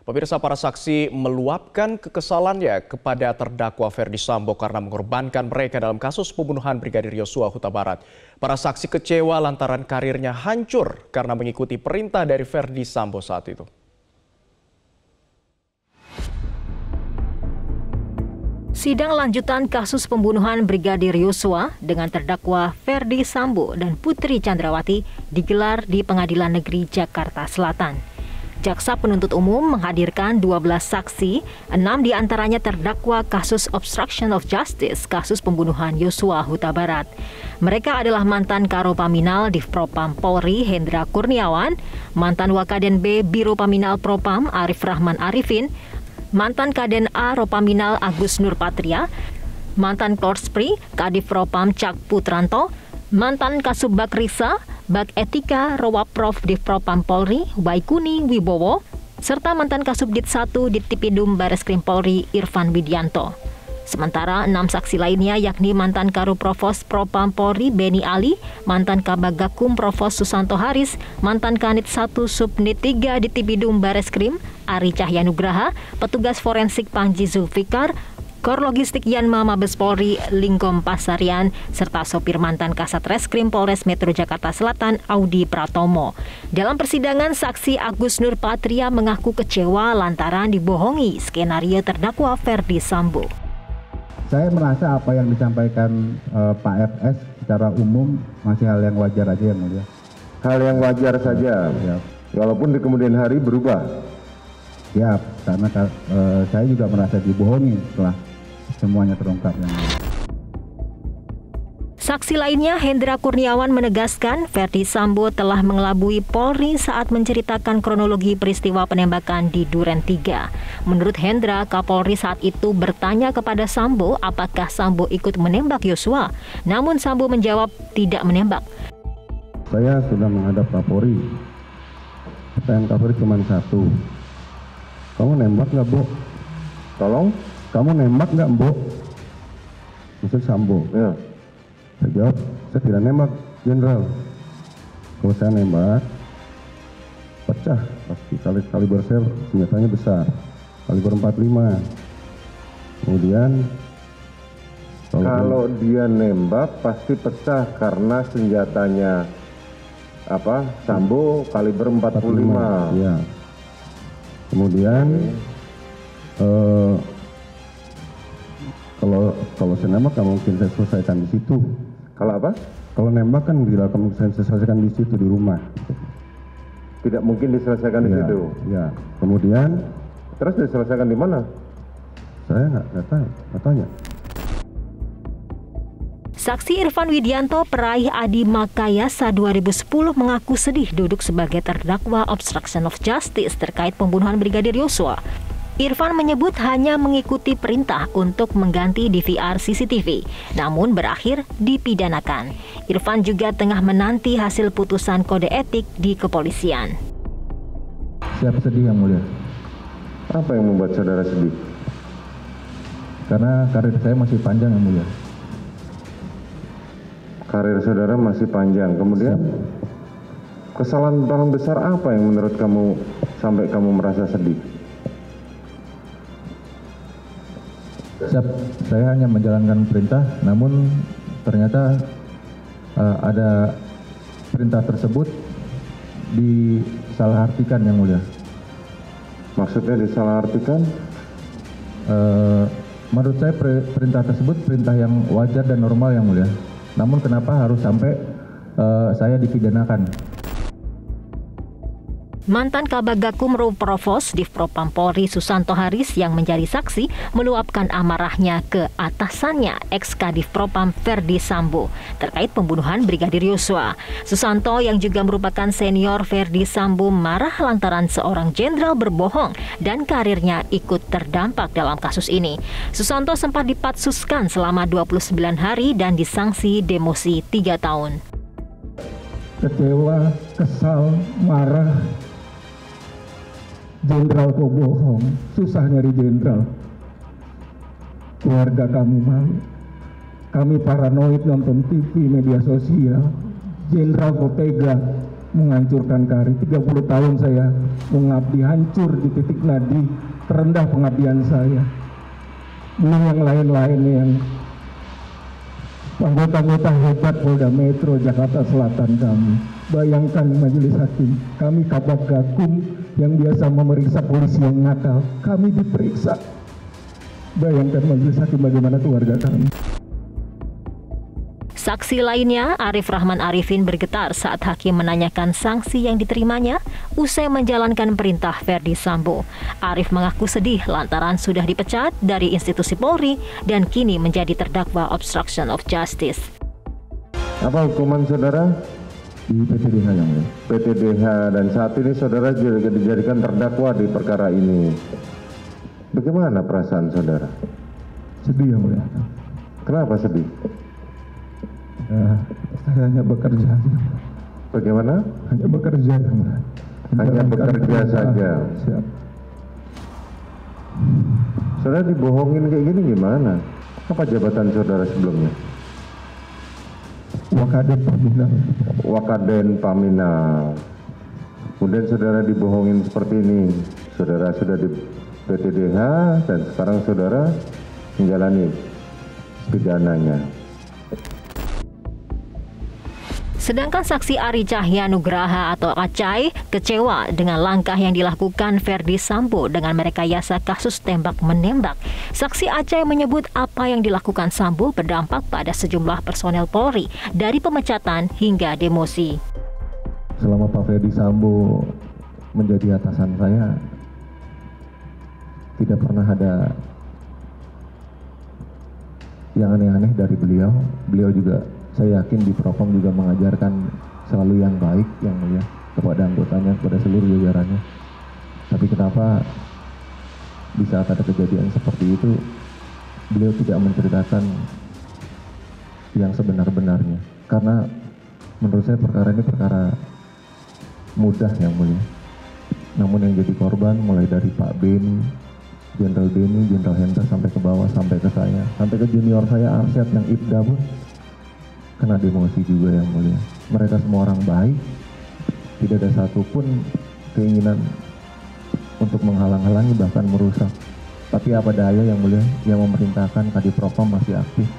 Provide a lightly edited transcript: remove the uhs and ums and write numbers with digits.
Pemirsa, para saksi meluapkan kekesalannya kepada terdakwa Ferdy Sambo karena mengorbankan mereka dalam kasus pembunuhan Brigadir Yosua Huta Barat. Para saksi kecewa lantaran karirnya hancur karena mengikuti perintah dari Ferdy Sambo saat itu. Sidang lanjutan kasus pembunuhan Brigadir Yosua dengan terdakwa Ferdy Sambo dan Putri Chandrawati digelar di Pengadilan Negeri Jakarta Selatan. Jaksa penuntut umum menghadirkan 12 saksi, 6 diantaranya terdakwa kasus obstruction of justice, kasus pembunuhan Yosua Huta Barat. Mereka adalah mantan Karopaminal Divpropam Polri Hendra Kurniawan, mantan Wakaden B Biro Paminal Propam Arif Rahman Arifin, mantan Kaden A Ropaminal Agus Nurpatria, mantan Korspri Kadif Propam Cak Putranto, mantan Kasubag Risa, Bag Etika Rowaprov Divpropam Polri Waikuni Wibowo, serta mantan Kasubdit 1 Dittipidum Bareskrim Polri Irfan Widianto. Sementara 6 saksi lainnya yakni mantan Karuprovos Propam Polri Beni Ali, mantan Kabagakum Provos Susanto Haris, mantan Kanit 1 Subnit 3 Dittipidum Bareskrim Ari Cahyanugraha, petugas forensik Panji Zulfikar, Kor Logistik Yanma Mabes Polri Lingkom Pasarian, serta sopir mantan Kasat Reskrim Polres Metro Jakarta Selatan Audi Pratomo. Dalam persidangan, saksi Agus Nurpatria mengaku kecewa lantaran dibohongi skenario terdakwa Ferdy Sambo. Saya merasa apa yang disampaikan Pak FS secara umum masih hal yang wajar aja, yang mulia. Hal yang wajar saja, ya. Walaupun di kemudian hari berubah. Ya, karena saya juga merasa dibohongi setelah semuanya terungkap. Saksi lainnya, Hendra Kurniawan, menegaskan Ferdy Sambo telah mengelabui Polri saat menceritakan kronologi peristiwa penembakan di Duren 3. Menurut Hendra, Kapolri saat itu bertanya kepada Sambo apakah Sambo ikut menembak Yosua. Namun Sambo menjawab tidak menembak. Saya sudah menghadap Kapolri. Pertanyaan Kapolri cuma satu. Kamu nembak nggak, Bu? Tolong? Kamu nembak nggak, Bu? Maksud Sambo. Ya. Saya jawab, saya tidak nembak, Jenderal. Kalau saya nembak, pecah. Pasti kaliber saya senjatanya besar. Kaliber 45. Kemudian, kalau dia nembak pasti pecah karena senjatanya Sambo kaliber 45. Ya. Kemudian kalau saya nembak nggak mungkin saya selesaikan di situ. Kalau apa? Kalau nembak kan bila saya selesaikan di situ di rumah. Tidak mungkin diselesaikan di situ. Ya. Kemudian terus diselesaikan di mana? Saya nggak tahu, nggak tanya. Saksi Irfan Widianto, peraih Adi Makayasa 2010, mengaku sedih duduk sebagai terdakwa obstruction of justice terkait pembunuhan Brigadir Yosua. Irfan menyebut hanya mengikuti perintah untuk mengganti DVR CCTV, namun berakhir dipidanakan. Irfan juga tengah menanti hasil putusan kode etik di kepolisian. Siap sedih, Yang Mulia. Apa yang membuat saudara sedih? Karena karir saya masih panjang, Yang Mulia. Karir saudara masih panjang. Kemudian kesalahan paling besar apa yang menurut kamu sampai kamu merasa sedih? Saya hanya menjalankan perintah, namun ternyata ada perintah tersebut disalahartikan, Yang Mulia. Maksudnya disalahartikan? Menurut saya perintah tersebut perintah yang wajar dan normal, Yang Mulia. Namun kenapa harus sampai saya dipidanakan? Mantan Kabagakum Provos Divpropam Polri Susanto Haris yang menjadi saksi meluapkan amarahnya ke atasannya ex-Kadif Propam Ferdy Sambo terkait pembunuhan Brigadir Yosua. Susanto yang juga merupakan senior Ferdy Sambo marah lantaran seorang jenderal berbohong dan karirnya ikut terdampak dalam kasus ini. Susanto sempat dipatsuskan selama 29 hari dan disanksi demosi 3 tahun. Kecewa, kesal, marah. Jenderal kok bohong, susah nyari jenderal. Keluarga kamu malu. Kami paranoid nonton TV, media sosial. Jenderal kok tega. menghancurkan karir. 30 tahun saya mengabdi, hancur di titik nadi terendah pengabdian saya. Belum yang lain-lain yang anggota-anggota hebat Polda Metro Jakarta Selatan kami. Bayangkan majelis hakim, kami Kabag Gakum yang biasa memeriksa polisi yang nakal, kami diperiksa. Bayangkan majelis hakim bagaimana keluarga kami. Saksi lainnya, Arif Rahman Arifin bergetar saat hakim menanyakan sanksi yang diterimanya usai menjalankan perintah Ferdi Sambo. Arif mengaku sedih lantaran sudah dipecat dari institusi Polri dan kini menjadi terdakwa obstruction of justice. Apa hukuman saudara? Di PTDH yang mulia. PTDH, dan saat ini saudara juga dijadikan terdakwa di perkara ini. Bagaimana perasaan saudara? Sedih yang mulia. Kenapa sedih? Saya hanya bekerja saja. Bagaimana? Hanya bekerja yang mulia. Hanya bekerja saja. Siap. Saudara dibohongin kayak gini gimana? Apa jabatan saudara sebelumnya? Wakaden Paminal. Wakaden Paminal. Kemudian saudara dibohongin seperti ini. Saudara sudah di PTDH dan sekarang saudara menjalani pidananya. Sedangkan saksi Ari Cahya Nugraha atau Acai kecewa dengan langkah yang dilakukan Ferdi Sambo dengan merekayasa kasus tembak-menembak. Saksi Acai menyebut apa yang dilakukan Sambo berdampak pada sejumlah personel Polri dari pemecatan hingga demosi. Selama Pak Ferdi Sambo menjadi atasan saya, tidak pernah ada yang aneh-aneh dari beliau. Beliau juga, saya yakin di Propam juga mengajarkan selalu yang baik, yang mulia kepada anggotanya, kepada seluruh jajarannya. Tapi kenapa di saat ada kejadian seperti itu, beliau tidak menceritakan yang sebenar-benarnya? Karena menurut saya perkara ini perkara mudah yang mulia. Namun yang jadi korban mulai dari Pak Beni, Jenderal Beni, Jenderal Hendra sampai ke bawah, sampai ke saya, sampai ke junior saya Arsyad yang Ibda pun kena demosi juga yang mulia. Mereka semua orang baik, tidak ada satupun keinginan untuk menghalang-halangi bahkan merusak. Tapi apa daya yang mulia, yang memerintahkan Kadipropam masih aktif.